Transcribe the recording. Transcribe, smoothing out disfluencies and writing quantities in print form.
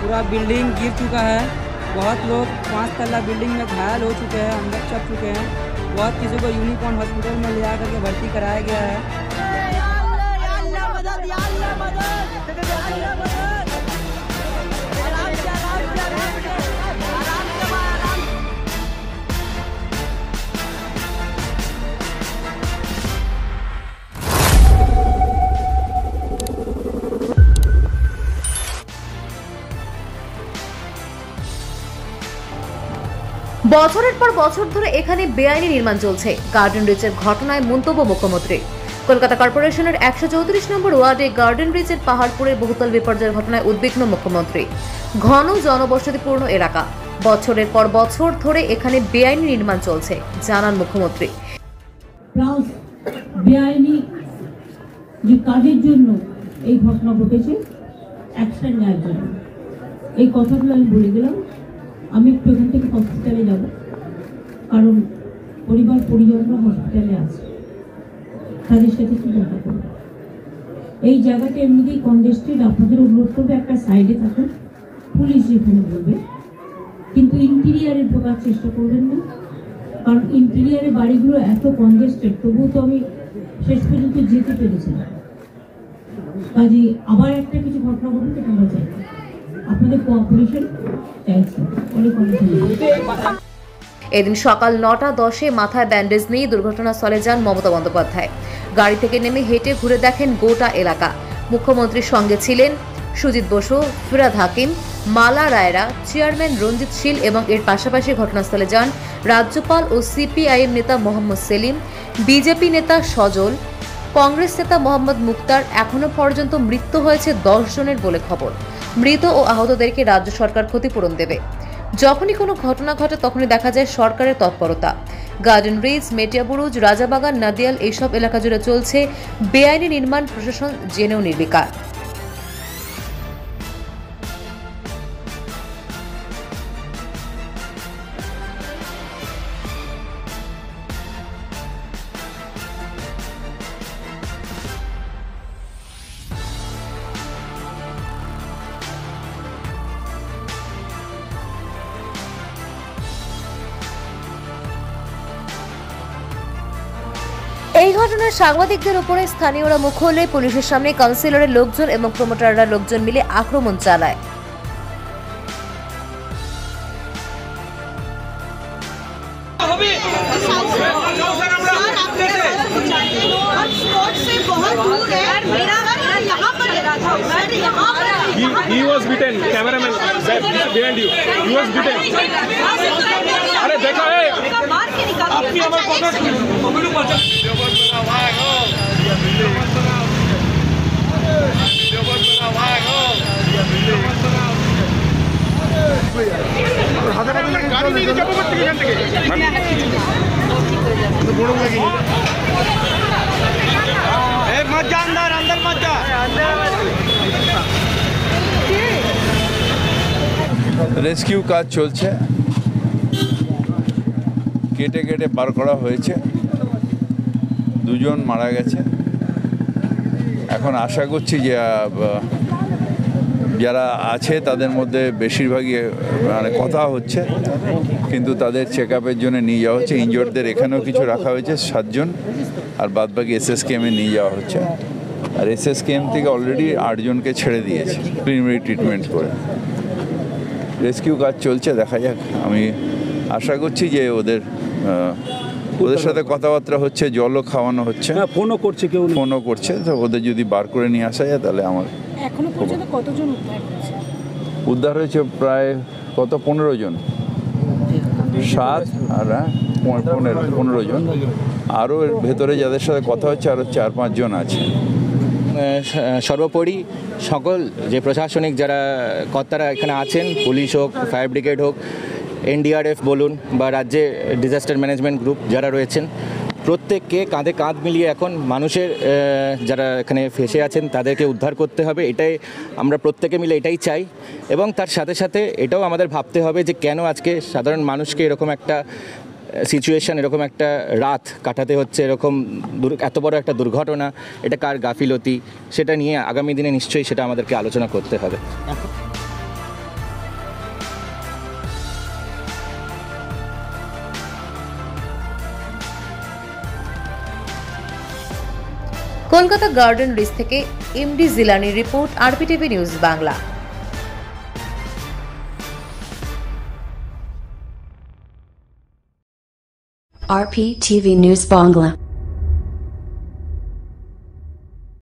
पूरा बिल्डिंग गिर चुका है। बहुत लोग 5 तल्ला बिल्डिंग में घायल हो चुके हैं, अंदर चप चुके हैं। बहुत किसी को यूनिकॉर्न हॉस्पिटल में ले आकर के भर्ती कराया गया है। বছরের পর বছর ধরে এখানে বেআইনি নির্মাণ চলছে। গার্ডেন রিচের ঘটনায় মন্তব্য মুখ্যমন্ত্রী। কলকাতা কর্পোরেশনের 134 নম্বর ওয়ার্ডে গার্ডেন রিচের পাহাড়পুরে বহুতল বিপর্যয়ের ঘটনায় উদ্বিগ্ন মুখ্যমন্ত্রী। ঘন জনবসতিপূর্ণ এলাকা, বছরের পর বছর ধরে এখানে বেআইনি নির্মাণ চলছে জানান মুখ্যমন্ত্রী। বেআইনি যে কাজের জন্য এই ঘটনা ঘটেছে, অ্যাকশন নেওয়ার জন্য এই কথাগুলো আমি বলে দিলাম। আমি একটু এখান থেকে হসপিটালে যাব, কারণ পরিজনরা হসপিটালে আছে, তাদের সাথে একটু দেখা করব। এই জায়গাটা এমনিতেই কনজেস্টেড, আপনাদের অনুরোধ করবে একটা সাইডে থাকুন, পুলিশ এখানে বলবে, কিন্তু ইন্টেরিয়ারে ঢোকার চেষ্টা করবেন না, কারণ ইন্টেরিয়ারে বাড়িগুলো এত কনজেস্টেড। তবুও তো আমি শেষ পর্যন্ত যেতে পেরেছিলাম। কাজে আবার একটা কিছু ঘটনা ঘটবে আমরা চাই, আপনাদের কোঅপারেশন চাইছি। অনেক অনেক ধন্যবাদ। এদিন সকাল 9:10-এ মাথায় ব্যান্ডেজ নিয়ে দুর্ঘটনাস্থলে যান মমতা বন্দ্যোপাধ্যায়। গাড়ি থেকে নেমে হেঁটে ঘুরে দেখেন গোটা এলাকা। মুখ্যমন্ত্রীর সঙ্গে ছিলেন সুজিত বসু, ফিরাদ হাকিম, মালা রায়রা, চেয়ারম্যান রঞ্জিত শীল এবং এর পাশাপাশি ঘটনাস্থলে যান রাজ্যপাল ও সিপিআইএম নেতা মোহাম্মদ সেলিম, বিজেপি নেতা সজল, কংগ্রেস নেতা মোহাম্মদ মুক্তার। এখনো পর্যন্ত মৃত্যু হয়েছে 10 জনের বলে খবর। মৃত ও আহতদেরকে রাজ্য সরকার ক্ষতিপূরণ দেবে। যখনই কোনো ঘটনা ঘটে তখনই দেখা যায় সরকারের তৎপরতা। গার্ডেন রিচ, মেটিয়াবুরুজ, রাজাবাগান, নাদিয়াল এইসব এলাকা জুড়ে চলছে বেআইনি নির্মাণ, প্রশাসন জেনেও নির্বিকার। এই ঘটনার সাংবাদিকদের উপরে স্থানীয়রা মুখ খুললে পুলিশের সামনে কাউন্সিলরের লোকজন এবং প্রমোটাররা লোকজন মিলে আক্রমণ চালায়। He was beaten. Cameraman behind you. He was beaten. अरे देखो ए आपकी हमारे पकड़ पकड़ो बच्चा गाड़ी नहीं जब मत के जानते के तो बोलो लगी ए मत जा अंदर मत जा রেস্কিউ কাজ চলছে, কেটে কেটে বার করা হয়েছে, 2 জন মারা গেছে। এখন আশা করছি যে যারা আছে তাদের মধ্যে বেশিরভাগই মানে কথা হচ্ছে, কিন্তু তাদের চেক আপের জন্য নিয়ে যাওয়া হচ্ছে। ইনজোর্ডদের এখানেও কিছু রাখা হয়েছে 7 জন, আর বাদবাকি এসএসকেএমে নিয়ে যাওয়া হচ্ছে। আর এসএসকেএম থেকে অলরেডি 8 জনকে ছেড়ে দিয়েছে প্রিলিমিনারি ট্রিটমেন্ট করে। রেস্কিউ কাজ চলছে, দেখা যাক। আমি আশা করছি যে ওদের সাথে কথাবার্তা হচ্ছে, জলও খাওয়ানো হচ্ছে, ফোনও করছে, কেউ ফোনও করছে। তো ওদের যদি বার করে নিয়ে আসা যায় তাহলে আমার। এখনো পর্যন্ত কতজন উদ্ধার হয়েছে? প্রায় 15 জন, 7 আর 15 জন। আরও এর ভেতরে যাদের সাথে কথা হচ্ছে আরও 4-5 জন আছে। সর্বোপরি সকল যে প্রশাসনিক যারা কর্তারা এখানে আছেন, পুলিশ হোক, ফায়ার ব্রিগেড হোক, এনডিআরএফ বলুন বা রাজ্যে ডিজাস্টার ম্যানেজমেন্ট গ্রুপ যারা রয়েছেন, প্রত্যেককে কাঁধে কাঁধ মিলিয়ে এখন মানুষের যারা এখানে ফেসে আছেন তাদেরকে উদ্ধার করতে হবে। এটাই আমরা প্রত্যেকে মিলে এটাই চাই। এবং তার সাথে সাথে এটাও আমাদের ভাবতে হবে যে কেন আজকে সাধারণ মানুষকে এরকম একটা সিচুয়েশন, এরকম একটা রাত কাটাতে হচ্ছে, এরকম এত বড় একটা দুর্ঘটনা, এটা কার গাফিলতি, সেটা নিয়ে আগামী দিনে নিশ্চয়ই সেটা আমাদেরকে আলোচনা করতে হবে। কলকাতা গার্ডেন রিচ থেকে এমডি জিলানির report, RPTV news Bangla. RPTV News Bangla.